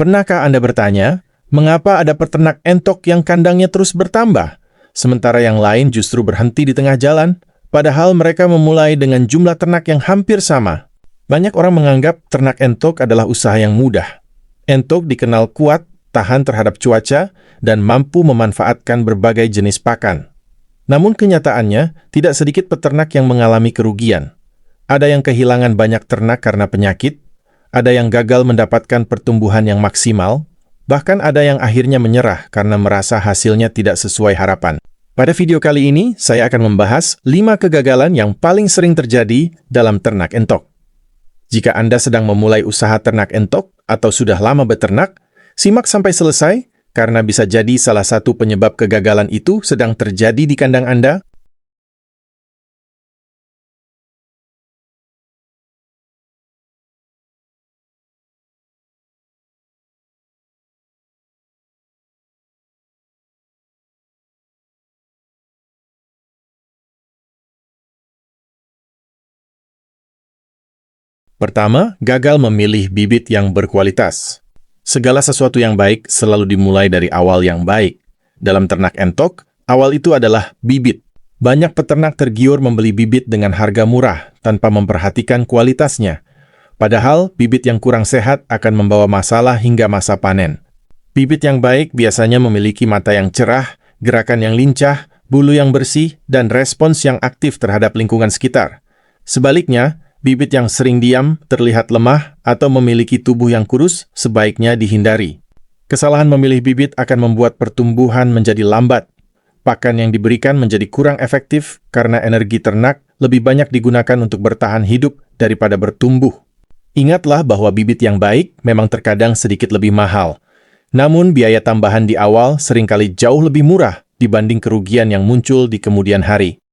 Pernahkah Anda bertanya, mengapa ada peternak entok yang kandangnya terus bertambah, sementara yang lain justru berhenti di tengah jalan, padahal mereka memulai dengan jumlah ternak yang hampir sama? Banyak orang menganggap ternak entok adalah usaha yang mudah. Entok dikenal kuat, tahan terhadap cuaca, dan mampu memanfaatkan berbagai jenis pakan. Namun kenyataannya, tidak sedikit peternak yang mengalami kerugian. Ada yang kehilangan banyak ternak karena penyakit, ada yang gagal mendapatkan pertumbuhan yang maksimal, bahkan ada yang akhirnya menyerah karena merasa hasilnya tidak sesuai harapan. Pada video kali ini, saya akan membahas 5 kegagalan yang paling sering terjadi dalam ternak entok. Jika Anda sedang memulai usaha ternak entok atau sudah lama beternak, simak sampai selesai, karena bisa jadi salah satu penyebab kegagalan itu sedang terjadi di kandang Anda. Pertama, gagal memilih bibit yang berkualitas. Segala sesuatu yang baik selalu dimulai dari awal yang baik. Dalam ternak entok, awal itu adalah bibit. Banyak peternak tergiur membeli bibit dengan harga murah tanpa memperhatikan kualitasnya. Padahal, bibit yang kurang sehat akan membawa masalah hingga masa panen. Bibit yang baik biasanya memiliki mata yang cerah, gerakan yang lincah, bulu yang bersih, dan respons yang aktif terhadap lingkungan sekitar. Sebaliknya, bibit yang sering diam, terlihat lemah, atau memiliki tubuh yang kurus sebaiknya dihindari. Kesalahan memilih bibit akan membuat pertumbuhan menjadi lambat. Pakan yang diberikan menjadi kurang efektif karena energi ternak lebih banyak digunakan untuk bertahan hidup daripada bertumbuh. Ingatlah bahwa bibit yang baik memang terkadang sedikit lebih mahal. Namun biaya tambahan di awal seringkali jauh lebih murah dibanding kerugian yang muncul di kemudian hari.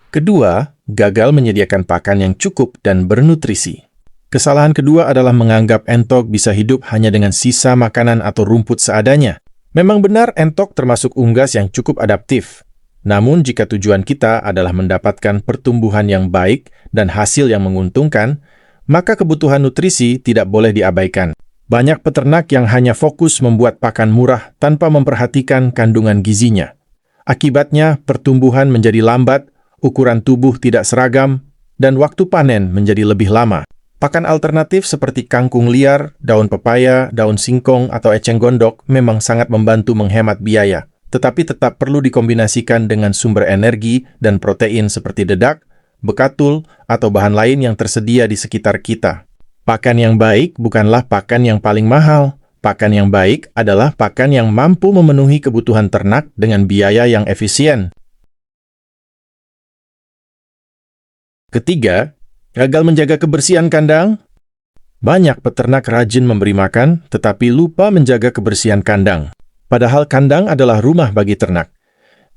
Kedua, gagal menyediakan pakan yang cukup dan bernutrisi. Kesalahan kedua adalah menganggap entok bisa hidup hanya dengan sisa makanan atau rumput seadanya. Memang benar entok termasuk unggas yang cukup adaptif. Namun jika tujuan kita adalah mendapatkan pertumbuhan yang baik dan hasil yang menguntungkan, maka kebutuhan nutrisi tidak boleh diabaikan. Banyak peternak yang hanya fokus membuat pakan murah tanpa memperhatikan kandungan gizinya. Akibatnya, pertumbuhan menjadi lambat, ukuran tubuh tidak seragam, dan waktu panen menjadi lebih lama. Pakan alternatif seperti kangkung liar, daun pepaya, daun singkong, atau eceng gondok memang sangat membantu menghemat biaya, tetapi tetap perlu dikombinasikan dengan sumber energi dan protein seperti dedak, bekatul, atau bahan lain yang tersedia di sekitar kita. Pakan yang baik bukanlah pakan yang paling mahal. Pakan yang baik adalah pakan yang mampu memenuhi kebutuhan ternak dengan biaya yang efisien. Ketiga, gagal menjaga kebersihan kandang. Banyak peternak rajin memberi makan, tetapi lupa menjaga kebersihan kandang. Padahal kandang adalah rumah bagi ternak.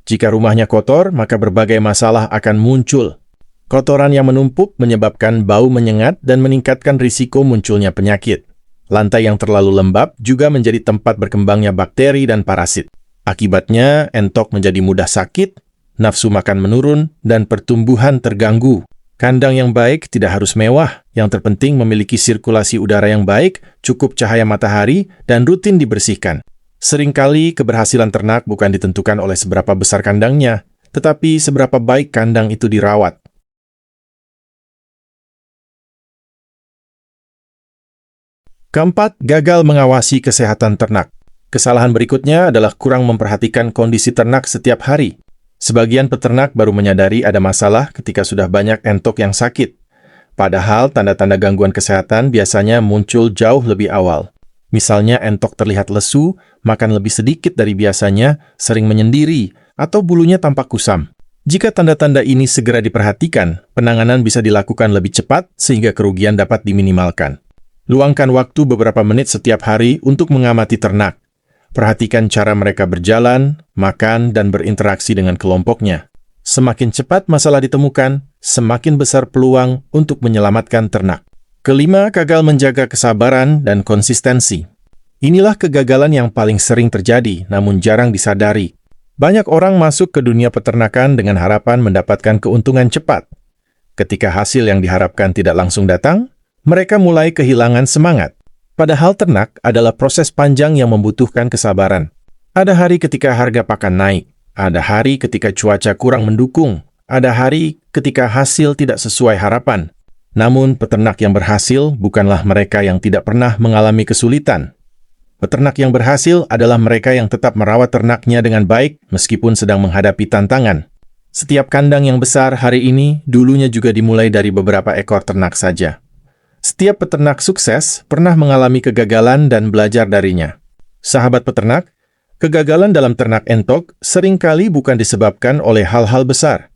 Jika rumahnya kotor, maka berbagai masalah akan muncul. Kotoran yang menumpuk menyebabkan bau menyengat dan meningkatkan risiko munculnya penyakit. Lantai yang terlalu lembab juga menjadi tempat berkembangnya bakteri dan parasit. Akibatnya, entok menjadi mudah sakit, nafsu makan menurun, dan pertumbuhan terganggu. Kandang yang baik tidak harus mewah, yang terpenting memiliki sirkulasi udara yang baik, cukup cahaya matahari, dan rutin dibersihkan. Seringkali keberhasilan ternak bukan ditentukan oleh seberapa besar kandangnya, tetapi seberapa baik kandang itu dirawat. Keempat, gagal mengawasi kesehatan ternak. Kesalahan berikutnya adalah kurang memperhatikan kondisi ternak setiap hari. Sebagian peternak baru menyadari ada masalah ketika sudah banyak entok yang sakit. Padahal tanda-tanda gangguan kesehatan biasanya muncul jauh lebih awal. Misalnya entok terlihat lesu, makan lebih sedikit dari biasanya, sering menyendiri, atau bulunya tampak kusam. Jika tanda-tanda ini segera diperhatikan, penanganan bisa dilakukan lebih cepat sehingga kerugian dapat diminimalkan. Luangkan waktu beberapa menit setiap hari untuk mengamati ternak. Perhatikan cara mereka berjalan, makan, dan berinteraksi dengan kelompoknya. Semakin cepat masalah ditemukan, semakin besar peluang untuk menyelamatkan ternak. Kelima, gagal menjaga kesabaran dan konsistensi. Inilah kegagalan yang paling sering terjadi, namun jarang disadari. Banyak orang masuk ke dunia peternakan dengan harapan mendapatkan keuntungan cepat. Ketika hasil yang diharapkan tidak langsung datang, mereka mulai kehilangan semangat. Padahal ternak adalah proses panjang yang membutuhkan kesabaran. Ada hari ketika harga pakan naik, ada hari ketika cuaca kurang mendukung, ada hari ketika hasil tidak sesuai harapan. Namun, peternak yang berhasil bukanlah mereka yang tidak pernah mengalami kesulitan. Peternak yang berhasil adalah mereka yang tetap merawat ternaknya dengan baik meskipun sedang menghadapi tantangan. Setiap kandang yang besar hari ini dulunya juga dimulai dari beberapa ekor ternak saja. Setiap peternak sukses pernah mengalami kegagalan dan belajar darinya. Sahabat peternak, kegagalan dalam ternak entok seringkali bukan disebabkan oleh hal-hal besar.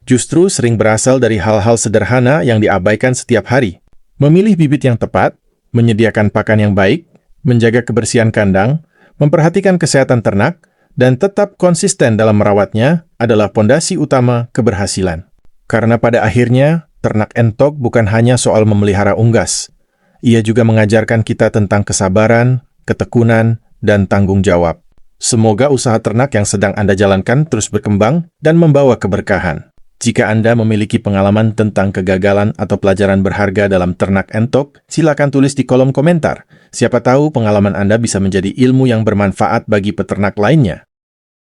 Justru sering berasal dari hal-hal sederhana yang diabaikan setiap hari. Memilih bibit yang tepat, menyediakan pakan yang baik, menjaga kebersihan kandang, memperhatikan kesehatan ternak, dan tetap konsisten dalam merawatnya adalah pondasi utama keberhasilan. Karena pada akhirnya, ternak entok bukan hanya soal memelihara unggas. Ia juga mengajarkan kita tentang kesabaran, ketekunan, dan tanggung jawab. Semoga usaha ternak yang sedang Anda jalankan terus berkembang dan membawa keberkahan. Jika Anda memiliki pengalaman tentang kegagalan atau pelajaran berharga dalam ternak entok, silakan tulis di kolom komentar. Siapa tahu pengalaman Anda bisa menjadi ilmu yang bermanfaat bagi peternak lainnya.